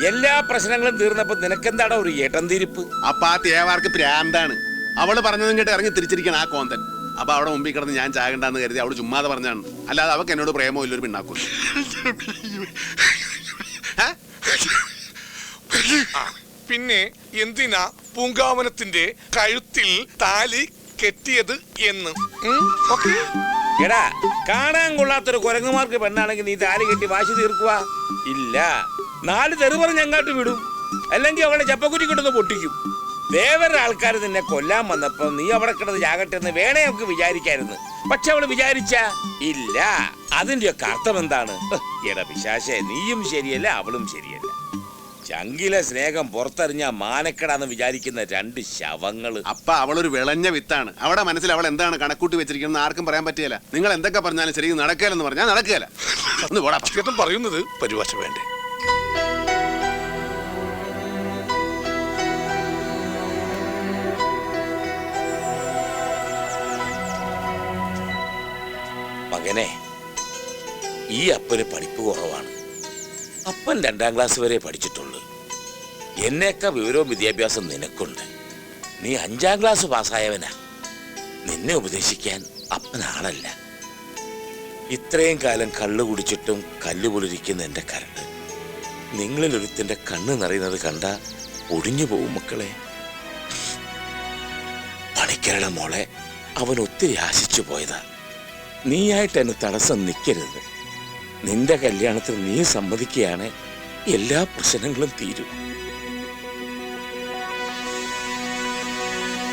എല്ലാ പ്രശ്നങ്ങളും തീർന്നപ്പോ നിനക്കെന്താടാ ഒരു ഏട്ടന്തിരിപ്പ്? അപ്പൊ ആ തേവാർക്ക് പ്രാന്താണ്. അവള് പറഞ്ഞതും കേട്ട് ഇറങ്ങി തിരിച്ചിരിക്കണം ആ കോന്തൻ. അപ്പൊ അവിടെ മുമ്പിൽ കിടന്ന് ഞാൻ ചാകണ്ടെന്ന് കരുതി അവള് ചുമ്മാതെ പറഞ്ഞാണ്. അല്ലാതെ അവക്ക് എന്നോട് പ്രേമോ ഇല്ലൊരു പിണ്ണാക്കും. പിന്നെ എന്തിനാ പൂങ്കാവനത്തിന്റെ കഴുത്തിൽ താലി കെട്ടിയത് എന്ന്? എടാ, കാണാൻ കൊള്ളാത്തൊരു കുരങ്ങുമാർക്ക് പെണ്ണാണെങ്കിൽ നീ താലി കെട്ടി വാശി തീർക്കുക ഇല്ല. 4 തെറി പറഞ്ഞ് അങ്ങാട്ട് വിടും, അല്ലെങ്കിൽ അവളെ ചപ്പക്കുറ്റി കൊണ്ടൊന്ന് പൊട്ടിക്കും. വേറെ ആൾക്കാർ നിന്നെ കൊല്ലാൻ വന്നപ്പോ നീ അവിടെ കിടന്ന് ചാകട്ടെ എന്ന് വേണേ നമുക്ക് വിചാരിക്കായിരുന്നു. പക്ഷെ അവള് വിചാരിച്ച ഇല്ല. അതിന്റെയൊക്കെ അർത്ഥം എന്താണ്? എടാ പിശാശേ, നീയും ശരിയല്ല, അവളും ശരിയല്ല. ചങ്കിലെ സ്നേഹം പുറത്തെറിഞ്ഞ മാനക്കെടാന്ന് വിചാരിക്കുന്ന 2 ശവങ്ങള്. അപ്പൊ അവളൊരു വിളഞ്ഞ വിത്താണ്. അവിടെ മനസ്സിൽ അവൾ എന്താണ് കണക്കൂട്ടി വെച്ചിരിക്കുന്നത് ആർക്കും പറയാൻ പറ്റിയല്ല. നിങ്ങൾ എന്തൊക്കെ പറഞ്ഞാലും ശരി, നടക്കുകയെന്ന് പറഞ്ഞാൽ നടക്കുകയല്ല. ഒന്ന് പോടാ. ചേട്ടൻ പറയുന്നത് പരിഭാഷ വേണ്ടേ? മകനെ, ഈ അപ്പന് പഠിപ്പ് കുറവാണ്. അപ്പൻ 2ാം ക്ലാസ് വരെ പഠിച്ചിട്ടുള്ളൂ. എന്നേക്കാ വിവരവും വിദ്യാഭ്യാസം നിനക്കുണ്ട്. നീ 5ാം ക്ലാസ് പാസ്സായവനാ. നിന്നെ ഉപദേശിക്കാൻ അപ്പനാളല്ല. ഇത്രയും കാലം കള്ളു കുടിച്ചിട്ടും കല്ല് പൊളിരിക്കുന്ന എൻ്റെ കരട് നിങ്ങളിലൊരുത്തിൻ്റെ കണ്ണ് നിറയുന്നത് കണ്ട ഒടിഞ്ഞു പോവും മക്കളെ. പണിക്കരുടെ മോളെ അവൻ ഒത്തിരി ആശിച്ചു പോയതാ. നീയായിട്ട് എന്നെ തടസ്സം നിൽക്കരുത്. നിന്റെ കല്യാണത്തിന് നീ സമ്മതിക്കുകയാണ് എല്ലാ പ്രശ്നങ്ങളും തീരും.